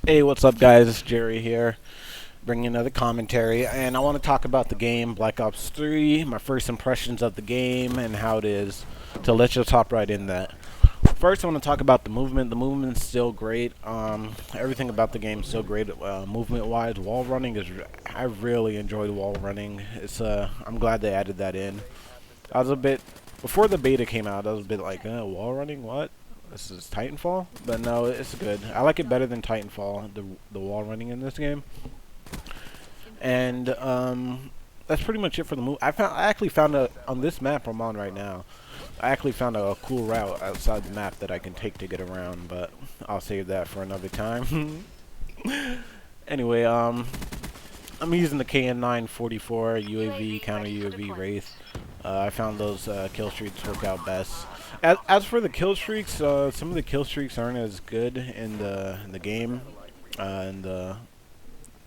Hey, what's up, guys? It's Jerry here, bringing another commentary, and I want to talk about the game Black Ops 3, my first impressions of the game, and how it is. So let's just hop right in that. First, I want to talk about the movement. The movement's still great. Everything about the game is still great. Movement-wise, wall running is. I really enjoyed wall running. I'm glad they added that in. I was a bit before the beta came out. I was a bit like, wall running, what? This is Titanfall, but no, it's good. I like it better than Titanfall, the wall running in this game. And that's pretty much it for the move. I actually found on this map I'm on right now. I actually found a cool route outside the map that I can take to get around, but I'll save that for another time. Anyway, I'm using the KN-944 UAV counter UAV Wraith. I found those kill streaks work out best. As for the kill streaks, some of the kill streaks aren't as good in the game, in the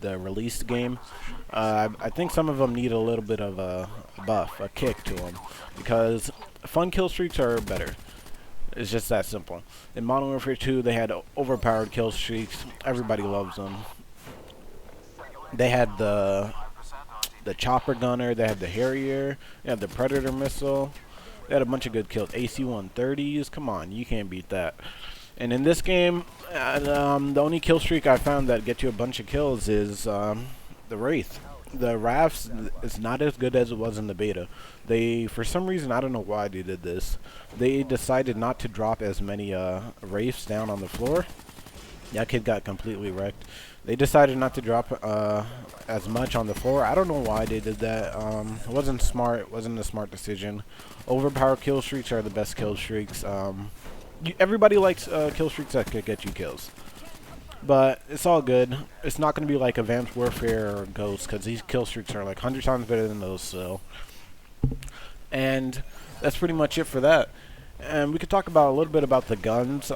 released game. I think some of them need a little bit of a buff, a kick to them, because fun kill streaks are better. It's just that simple. In Modern Warfare 2, they had overpowered kill streaks. Everybody loves them. They had the chopper gunner, they had the Harrier, they had the Predator missile. They had a bunch of good kills. AC-130s, come on, you can't beat that. And in this game, the only kill streak I found that get you a bunch of kills is the Wraith. The Rafts is not as good as it was in the beta. They, for some reason, I don't know why they did this. They decided not to drop as many Wraiths down on the floor. That kid got completely wrecked. They decided not to drop as much on the floor. I don't know why they did that. It wasn't smart. It wasn't a smart decision. Overpowered kill streaks are the best kill streaks. Everybody likes kill streaks that could get you kills. But it's all good. It's not going to be like Advanced Warfare or Ghost, because these kill streaks are like 100 times better than those. So, and that's pretty much it for that. And we could talk about a little bit about the guns.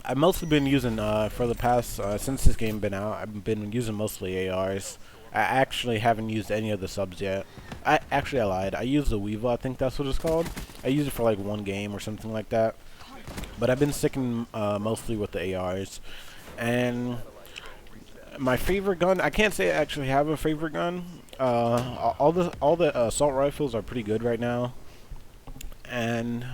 I've mostly been using, for the past, since this game been out, I've been using mostly ARs. I actually haven't used any of the subs yet. I lied. I used the Weevil, I think that's what it's called. I used it for like one game or something like that. But I've been sticking mostly with the ARs. And my favorite gun, I can't say I actually have a favorite gun. All the assault rifles are pretty good right now. And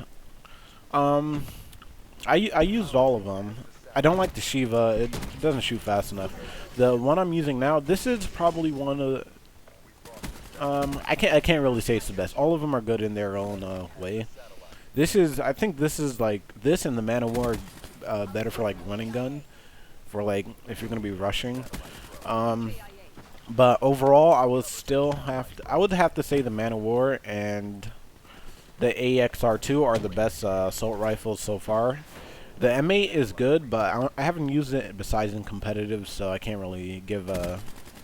I used all of them. I don't like the Shiva. It doesn't shoot fast enough. The one I'm using now, this is probably one of the, I can't really say it's the best. All of them are good in their own way. I think this is like, this and the Man of War better for like running gun, for like if you're gonna be rushing. But overall, I would have to say the Man of War and the AXR2 are the best assault rifles so far. The M8 is good, but I haven't used it besides in competitive, so I can't really give a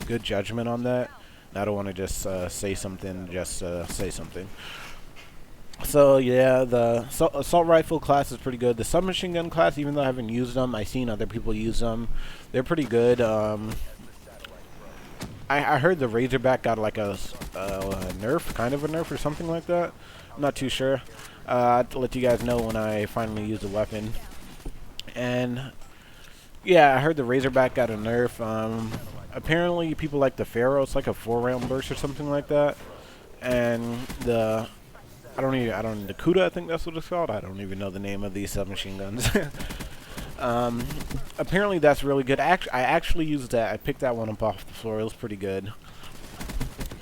good judgment on that. I don't want to just say something, just say something. So yeah, the assault rifle class is pretty good. The submachine gun class, even though I haven't used them, I've seen other people use them. They're pretty good. I heard the Razorback got like a nerf, kind of a nerf or something like that. I'm not too sure. I'll let you guys know when I finally use the weapon. And yeah, I heard the Razorback got a nerf. Apparently, people like the Pharaoh. It's like a 4-round burst or something like that. And the Kuda, I think that's what it's called. I don't even know the name of these submachine guns. Apparently that's really good. I actually used that. I picked that one up off the floor. It was pretty good.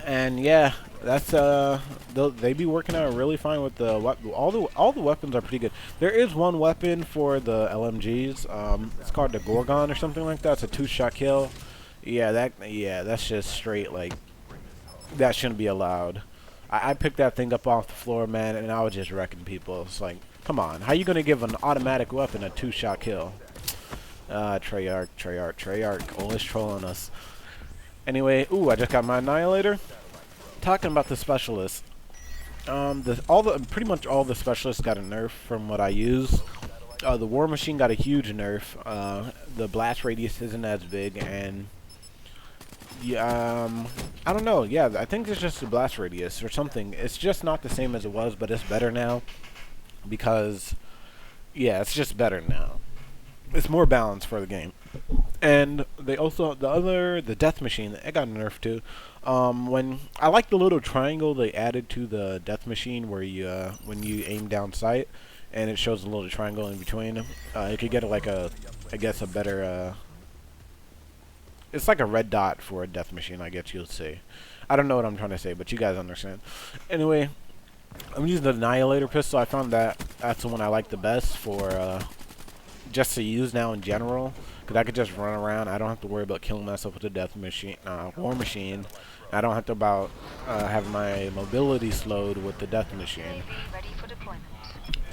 And yeah, that's they be working out really fine with the all the weapons are pretty good. There is one weapon for the LMGs. It's called the Gorgon or something like that. It's a 2-shot kill. Yeah, that's just straight, like, that shouldn't be allowed. I picked that thing up off the floor, man, and I was just wrecking people. It's like, come on, how you gonna give an automatic weapon a 2-shot kill? Treyarch, always trolling us. Anyway, ooh, I just got my Annihilator. Talking about the specialists, pretty much all the specialists got a nerf from what I use. The War Machine got a huge nerf. The blast radius isn't as big, and yeah, I don't know. Yeah, I think it's just the blast radius or something. It's just not the same as it was, but it's better now because, yeah, it's just better now. It's more balanced for the game. And they also the death machine, it got nerfed too. When I like the little triangle they added to the death machine where you when you aim down sight and it shows a little triangle in between. You could get like a, I guess a better it's like a red dot for a death machine, I guess you'll see. I don't know what I'm trying to say, but you guys understand. Anyway, I'm using the Annihilator pistol. I found that that's the one I like the best for just to use now in general, because I could just run around. I don't have to worry about killing myself with the death machine, war machine. I don't have to about have my mobility slowed with the death machine. Ready for deployment.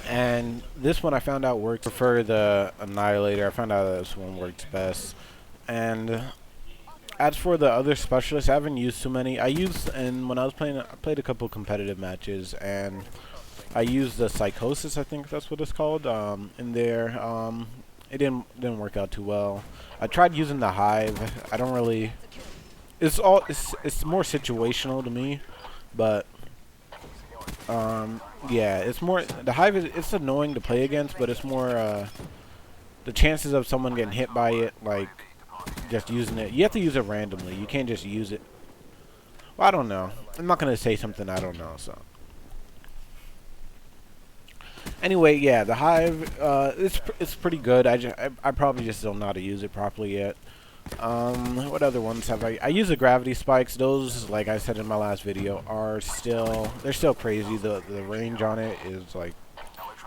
And this one I found out works. I prefer the Annihilator. I found out this one works best. And as for the other specialists, I haven't used too many. And when I was playing, I played a couple competitive matches, and I used the Psychosis, I think that's what it's called, in there. It didn't work out too well. I tried using the Hive. I don't really. It's more situational to me, but yeah, it's more the Hive. It's annoying to play against, but it's more the chances of someone getting hit by it, like just using it. You have to use it randomly. You can't just use it. Well, I don't know. I'm not gonna say something I don't know. So. Anyway, yeah, the Hive, it's pretty good. I probably just don't know how to use it properly yet. What other ones have I use the gravity spikes. Those, like I said in my last video, they're still crazy. The range on it is like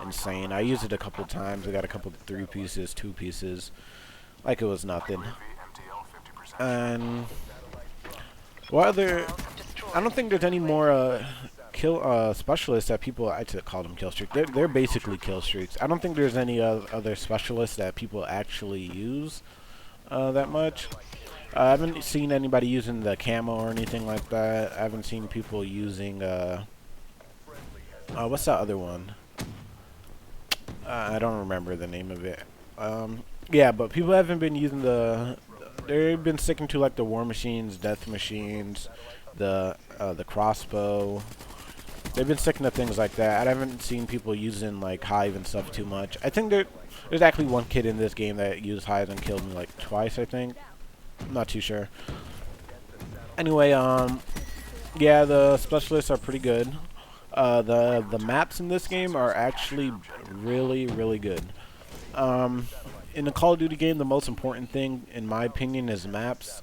insane. I used it a couple times. I got a couple 3 pieces, 2 pieces, like it was nothing. And what other? I don't think there's any more specialists that people, I call them kill streaks. They're basically kill streaks. I don't think there's any other specialists that people actually use that much. I haven't seen anybody using the camo or anything like that. I haven't seen people using what's that other one? I don't remember the name of it. Yeah, but people haven't been using they've been sticking to like the war machines, death machines, the crossbow. They've been sticking to things like that. I haven't seen people using like Hive and stuff too much. I think there's actually one kid in this game that used Hive and killed me like twice, I think. I'm not too sure. Anyway, yeah, the specialists are pretty good. The maps in this game are actually really, really good. In a Call of Duty game, the most important thing, in my opinion, is maps.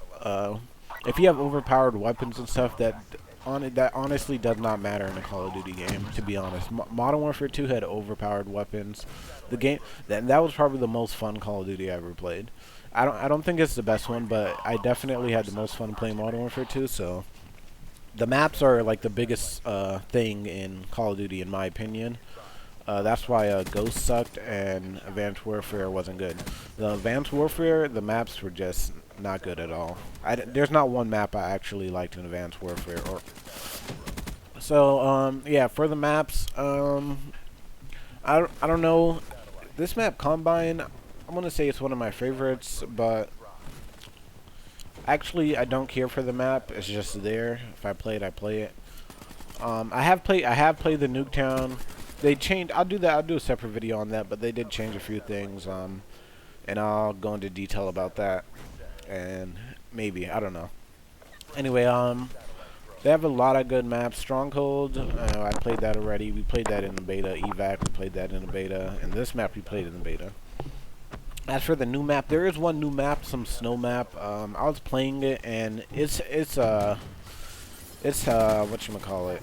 If you have overpowered weapons and stuff, that honestly does not matter in a Call of Duty game, to be honest. Modern Warfare 2 had overpowered weapons. The game that was probably the most fun Call of Duty I ever played. I don't think it's the best one, but I definitely had the most fun playing Modern Warfare 2. So the maps are like the biggest thing in Call of Duty, in my opinion. That's why Ghost sucked and Advanced Warfare wasn't good. The Advanced Warfare, the maps were just not good at all. There's not one map I actually liked in Advanced Warfare. So yeah, for the maps, I don't know. This map Combine, I'm gonna say it's one of my favorites, but actually I don't care for the map. It's just there. If I play it, I play it. I have played the Nuketown. They changed. I'll do a separate video on that, but they did change a few things. And I'll go into detail about that. And maybe, I don't know. Anyway, they have a lot of good maps. Stronghold, I played that already. We played that in the beta. Evac, we played that in the beta. And this map we played in the beta. As for the new map, there is one new map, some snow map. I was playing it, and it's whatchamacallit.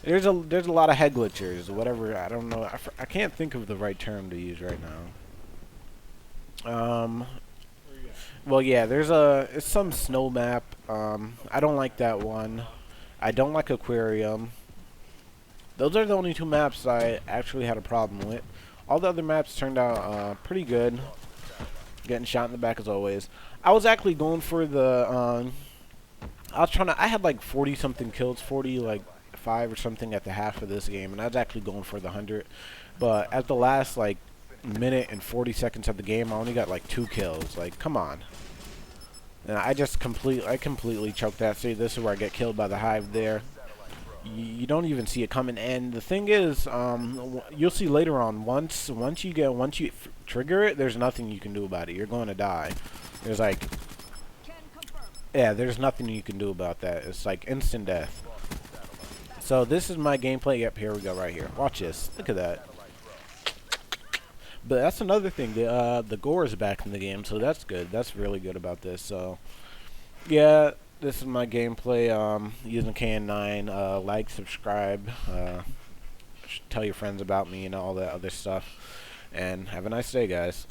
There's a lot of head glitchers, whatever. I don't know. I can't think of the right term to use right now. Well, yeah, it's some snow map. I don't like that one. I don't like Aquarium. Those are the only 2 maps I actually had a problem with. All the other maps turned out pretty good. Getting shot in the back as always. I was actually going for the. I had like 40 something kills, 40 like 5 or something at the half of this game, and I was actually going for the 100. But at the last like minute and 40 seconds of the game, I only got like 2 kills. Like, come on. And I completely choked that. See, this is where I get killed by the Hive there. You don't even see it coming. And the thing is, you'll see later on. Once you trigger it, there's nothing you can do about it. You're going to die. There's like, yeah, there's nothing you can do about that. It's like instant death. So this is my gameplay. Yep, here we go right here. Watch this. Look at that. But that's another thing. The gore is back in the game, so that's good. That's really good about this. So yeah, this is my gameplay. Using KN9. Like, subscribe. Tell your friends about me and all that other stuff. And have a nice day, guys.